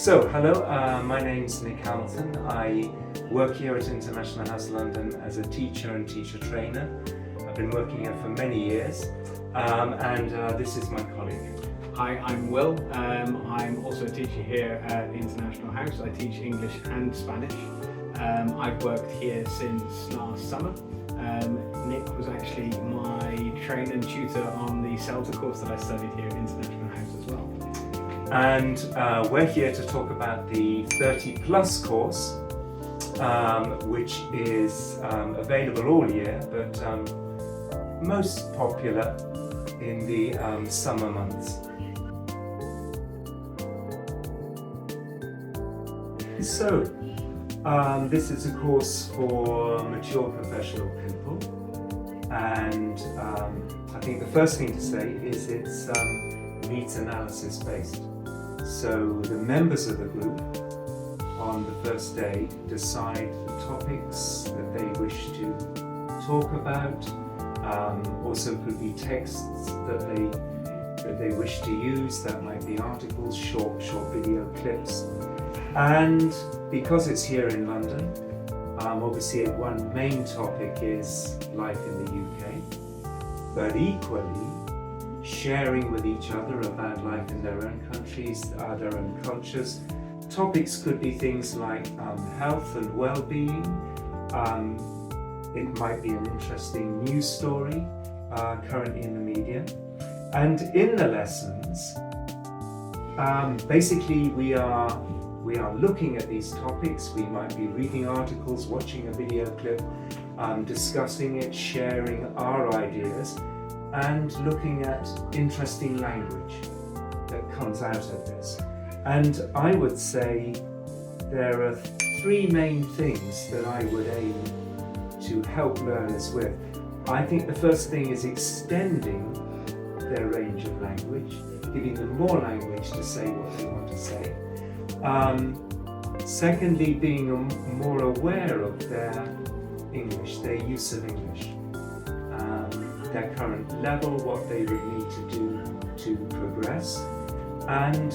Hello, my name's Nick Hamilton. I work here at International House London as a teacher and teacher trainer. I've been working here for many years, and this is my colleague. Hi, I'm Will. I'm also a teacher here at International House. I teach English and Spanish. I've worked here since last summer. Nick was actually my trainer and tutor on the CELTA course that I studied here at International House as well. And we're here to talk about the 30 Plus course, which is available all year, but most popular in the summer months. So, this is a course for mature professional people, and I think the first thing to say is it's needs analysis based. So the members of the group on the first day decide the topics that they wish to talk about. Also could be texts that they wish to use. That might be articles, short video clips. And because it's here in London, obviously one main topic is life in the UK, but equally sharing with each other about life in their own countries, their own cultures. Topics could be things like health and well-being. It might be an interesting news story currently in the media. And in the lessons, basically we are looking at these topics. We might be reading articles, watching a video clip, discussing it, sharing our ideas, and looking at interesting language that comes out of this. And I would say there are three main things that I would aim to help learners with. I think the first thing is extending their range of language, giving them more language to say what they want to say. Secondly, being more aware of their English, their use of English, their current level, what they would need to do to progress, and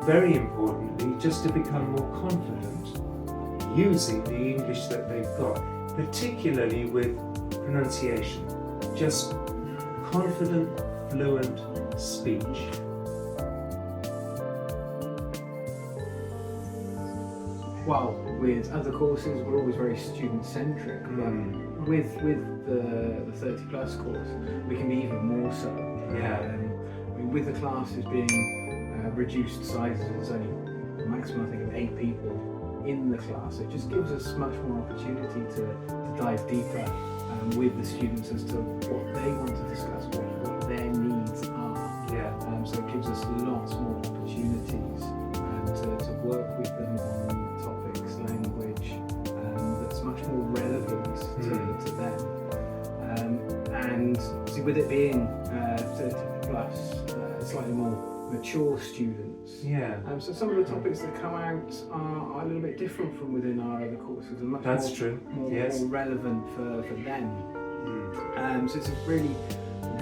very importantly, just to become more confident using the English that they've got, particularly with pronunciation, just confident, fluent speech. Well, with other courses, we're always very student-centric, but with the 30 Plus course, we can be even more so. Yeah. I mean, with the classes being reduced sizes, it's only a maximum, I think, of 8 people in the class. It just gives us much more opportunity to dive deeper with the students as to what they want to discuss, what their needs are. Yeah. So it gives us lots more opportunities to work with them on topics, language that's much more relevant to them. And see, with it being 30 plus, slightly more mature students. Yeah. So some of the topics that come out are a little bit different from within our other courses, and much more relevant for them. So it's a really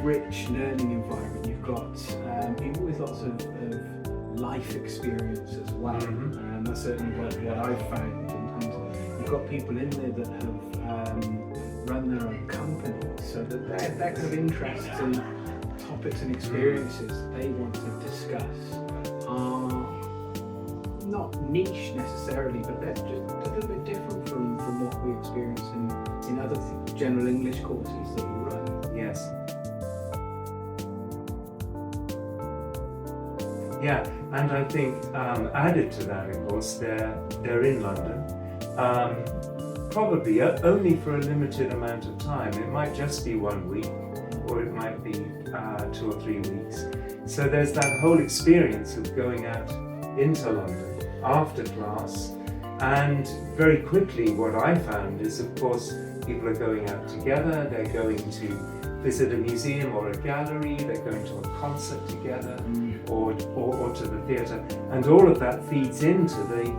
rich learning environment. You've got people with lots of life experience as well, and that's certainly what I've found. In terms of, you've got people in there that have run their own companies, so that their kind of interests and topics and experiences they want to discuss are not niche necessarily, but they're just a little bit different from what we experience in other general English courses that we run. Yes. Yeah, and I think added to that, of course, they're in London, probably only for a limited amount of time. It might just be 1 week, or it might be 2 or 3 weeks. So there's that whole experience of going out into London after class, and very quickly what I found is, of course, people are going out together, they're going to visit a museum or a gallery, they're going to a concert together, or to the theatre, and all of that feeds into the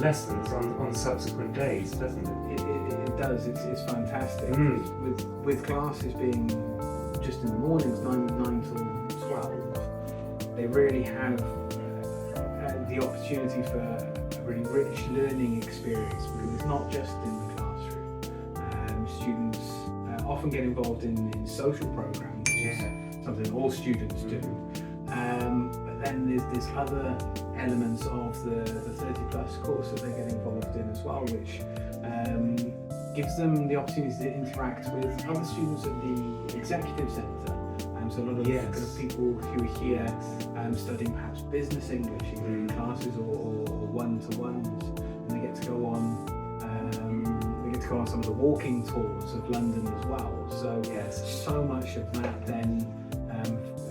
lessons on subsequent days, doesn't it? It does. It's fantastic. With classes being just in the mornings, 9 till 12, they really have the the opportunity for a really rich learning experience, because it's not just in the classroom. Students often get involved in social programs, which is something all students do. But then there's other elements of the 30 plus course that they get involved in as well, which gives them the opportunity to interact with other students at the executive centre. So a lot of kind of people who are here studying perhaps business English in classes or one-to-ones, and they get to go on some of the walking tours of London as well. So so much of that then,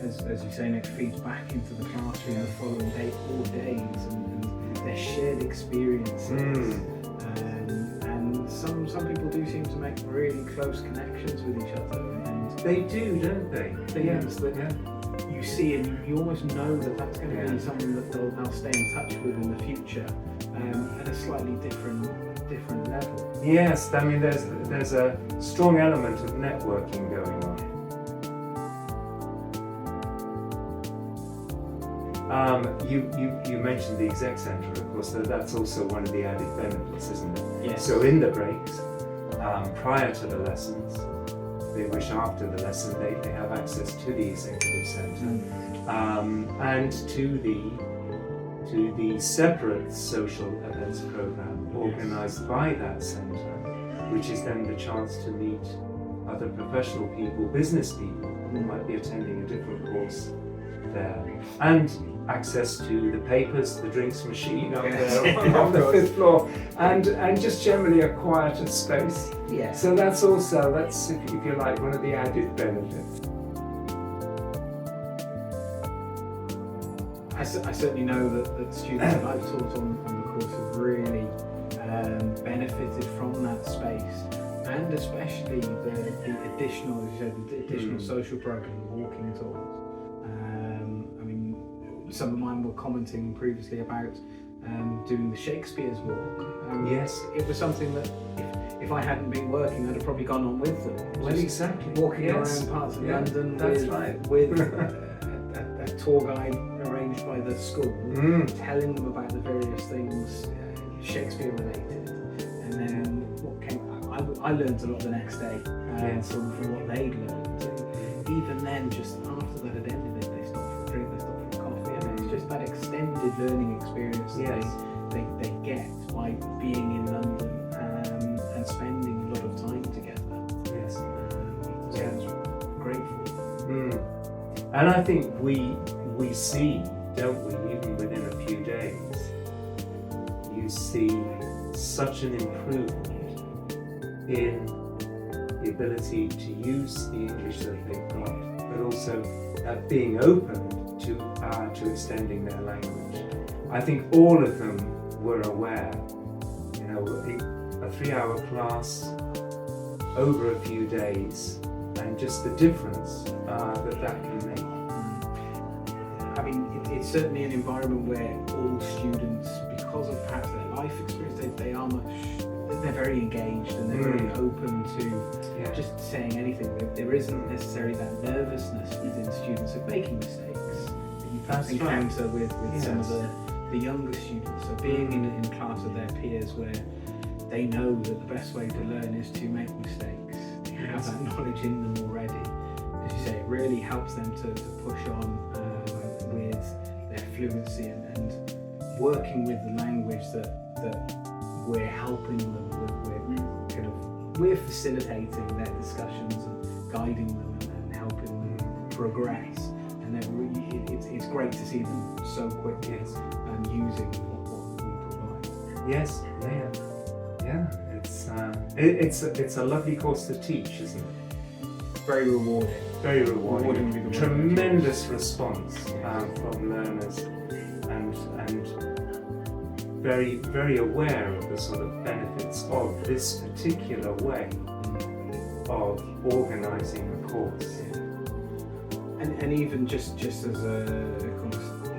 as you say, Nick, feeds back into the classroom the following day, 4 days, and their shared experiences. And some people do seem to make really close connections with each other. And they do, don't they? You see, and you almost know that that's going to be something that they'll stay in touch with in the future, at a slightly different level. Yes, I mean there's a strong element of networking going on. You mentioned the exec centre, of course, so that's also one of the added benefits, isn't it? Yes. So in the breaks, prior to the lessons, they wish after the lesson they have access to the executive centre and to the separate social events programme organised by that centre, which is then the chance to meet other professional people, business people who might be attending a different course there, and access to the papers, the drinks machine up there on the 5th floor, and just generally a quieter space. Yeah. So that's if you like one of the added benefits. I certainly know that students that I've taught on the course have really benefited from that space, and especially the additional, as you said, the additional social program, walking tours. Some of mine were commenting previously about doing the Shakespeare's walk. Yes. It was something that if I hadn't been working, I'd have probably gone on with them. Well, exactly. Walking around parts of London with a tour guide arranged by the school, telling them about the various things Shakespeare related. And then I learned a lot the next day from what they'd learned. And even then, just after that had ended, they stopped for a drink, they stopped for coffee, and it's just that extended learning experience that they get by being in London and spending a lot of time together. Yes. So it's grateful. And I think we see, don't we, even within a few days, you see such an improvement in the ability to use the English that they've got, but also being open to extending their language. I think all of them were aware, a 3-hour class over a few days, and just the difference that can make. I mean, it's certainly an environment where all students, because of perhaps their life experience, they're very engaged and they're very open to just saying anything. There isn't necessarily that nervousness within students of making mistakes that you perhaps encounter with some of the younger students. So being in class with their peers where they know that the best way to learn is to make mistakes, they have that knowledge in them already. As you say, it really helps them to push on with their fluency and working with the language that we're helping them, we're facilitating their discussions and guiding them and helping them progress. And it's great to see them so quickly using what we provide. Yes, it's a lovely course to teach, isn't it? Very rewarding. Very rewarding. Tremendous response from learners, and very, very aware of the sort of benefits of this particular way of organising the course. And even just as a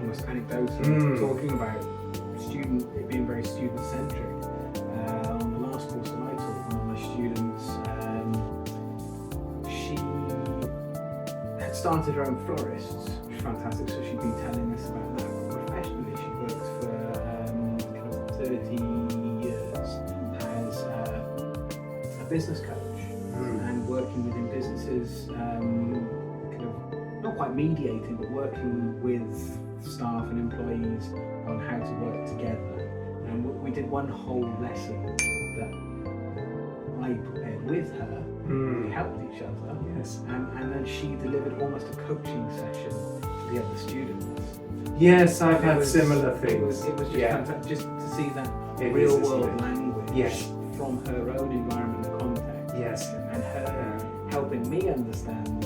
almost anecdotal, talking about it being very student-centric. On the last course that I taught, one of my students, she had started her own florists, which is fantastic. So she'd been telling us about that. Professionally, she works for business coach and working within businesses, kind of not quite mediating, but working with staff and employees on how to work together. And we did one whole lesson that I prepared with her. We helped each other, and then she delivered almost a coaching session to the other students. Yes, I've had similar things. It was just fantastic just to see that real world language from her own environment and context. And her helping me understand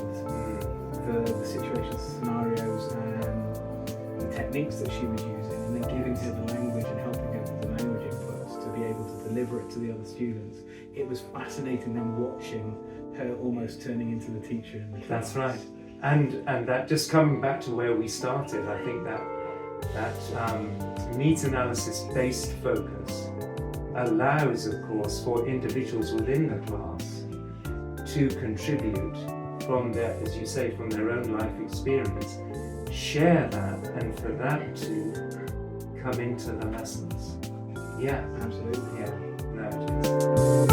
the situations, scenarios, and the techniques that she was using, and then giving her the language and helping her with the language inputs to be able to deliver it to the other students. It was fascinating then watching her almost turning into the teacher in the class. That's right. And that, just coming back to where we started, I think that needs analysis based focus allows, of course, for individuals within the class to contribute from their, as you say, from their own life experience, share that, and for that to come into the lessons. Yeah, absolutely. Yeah, no, it is.